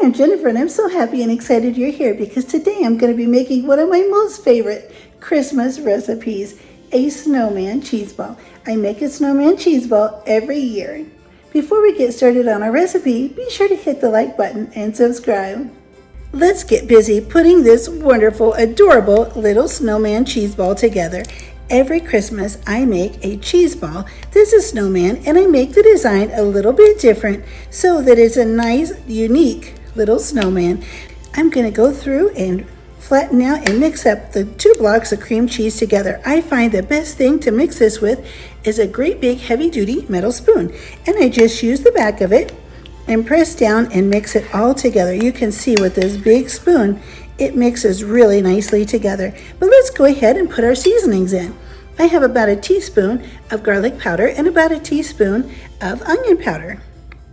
I'm Jennifer, and I'm so happy and excited you're here because today I'm going to be making one of my most favorite Christmas recipes, a snowman cheeseball. I make a snowman cheeseball every year. Before we get started on our recipe, be sure to hit the like button and subscribe. Let's get busy putting this wonderful, adorable little snowman cheeseball together. Every Christmas, I make a cheese ball. This is snowman, and I make the design a little bit different so that it's a nice, unique little snowman. I'm going to go through and flatten out and mix up the 2 blocks of cream cheese together. I find the best thing to mix this with is a great big heavy-duty metal spoon, and I just use the back of it and press down and mix it all together. You can see with this big spoon, it mixes really nicely together. But let's go ahead and put our seasonings in. I have about a teaspoon of garlic powder and about a teaspoon of onion powder.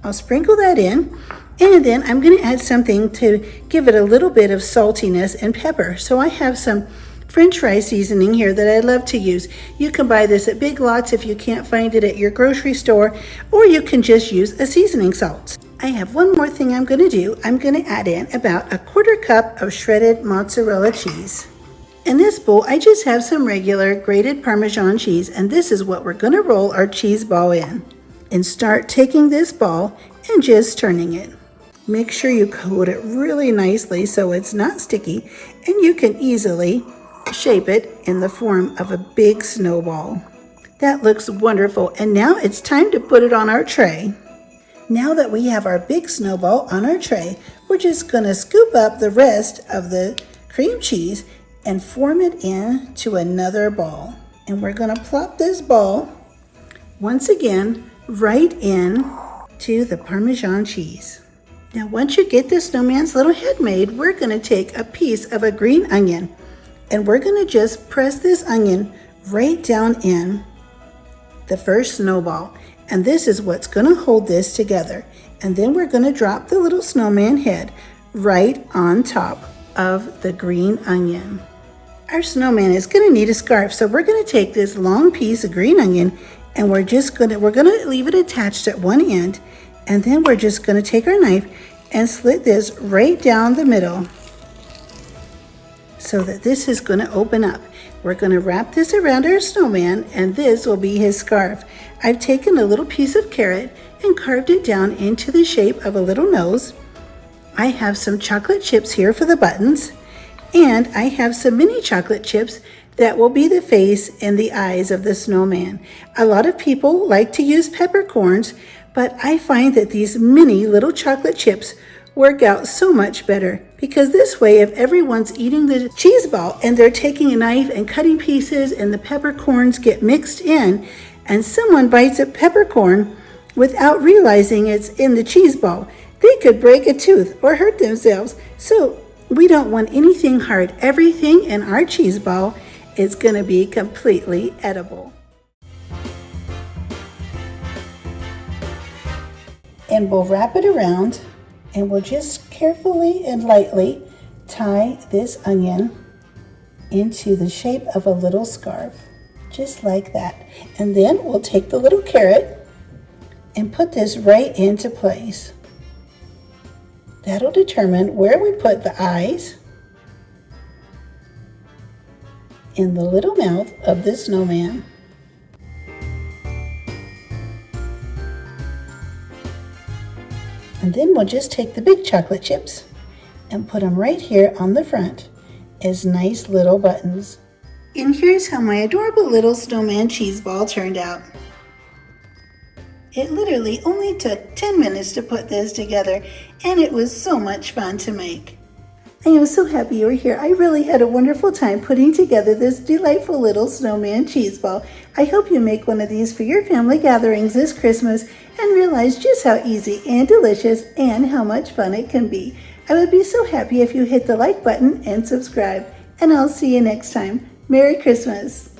I'll sprinkle that in, and then I'm going to add something to give it a little bit of saltiness and pepper. So I have some French fry seasoning here that I love to use. You can buy this at Big Lots if you can't find it at your grocery store, or you can just use a seasoning salt. I have one more thing I'm going to do. I'm going to add in about a 1/4 cup of shredded mozzarella cheese. In this bowl, I just have some regular grated Parmesan cheese, and this is what we're going to roll our cheese ball in. And start taking this ball and just turning it. Make sure you coat it really nicely so it's not sticky, and you can easily shape it in the form of a big snowball. That looks wonderful, and now it's time to put it on our tray. Now that we have our big snowball on our tray, we're just going to scoop up the rest of the cream cheese and form it into another ball. And we're going to plop this ball once again right in to the Parmesan cheese. Now once you get the snowman's little head made, we're going to take a piece of a green onion and we're going to just press this onion right down in the first snowball. And this is what's going to hold this together. And then we're going to drop the little snowman head right on top of the green onion. Our snowman is going to need a scarf, so we're going to take this long piece of green onion and we're going to leave it attached at one end, and then we're just going to take our knife and slit this right down the middle so that this is going to open up. We're going to wrap this around our snowman, and this will be his scarf. I've taken a little piece of carrot and carved it down into the shape of a little nose. I have some chocolate chips here for the buttons, and I have some mini chocolate chips that will be the face and the eyes of the snowman. A lot of people like to use peppercorns, but I find that these mini little chocolate chips work out so much better, because this way, if everyone's eating the cheese ball and they're taking a knife and cutting pieces and the peppercorns get mixed in and someone bites a peppercorn without realizing it's in the cheese ball, they could break a tooth or hurt themselves. So we don't want anything hard. Everything in our cheese ball is going to be completely edible. And we'll wrap it around, and we'll just carefully and lightly tie this onion into the shape of a little scarf, just like that. And then we'll take the little carrot and put this right into place. That'll determine where we put the eyes in the little mouth of the snowman. And then we'll just take the big chocolate chips and put them right here on the front as nice little buttons. And here's how my adorable little snowman cheese ball turned out. It literally only took 10 minutes to put this together, and it was so much fun to make. I am so happy you were here. I really had a wonderful time putting together this delightful little snowman cheese ball. I hope you make one of these for your family gatherings this Christmas and realize just how easy and delicious and how much fun it can be. I would be so happy if you hit the like button and subscribe, and I'll see you next time. Merry Christmas!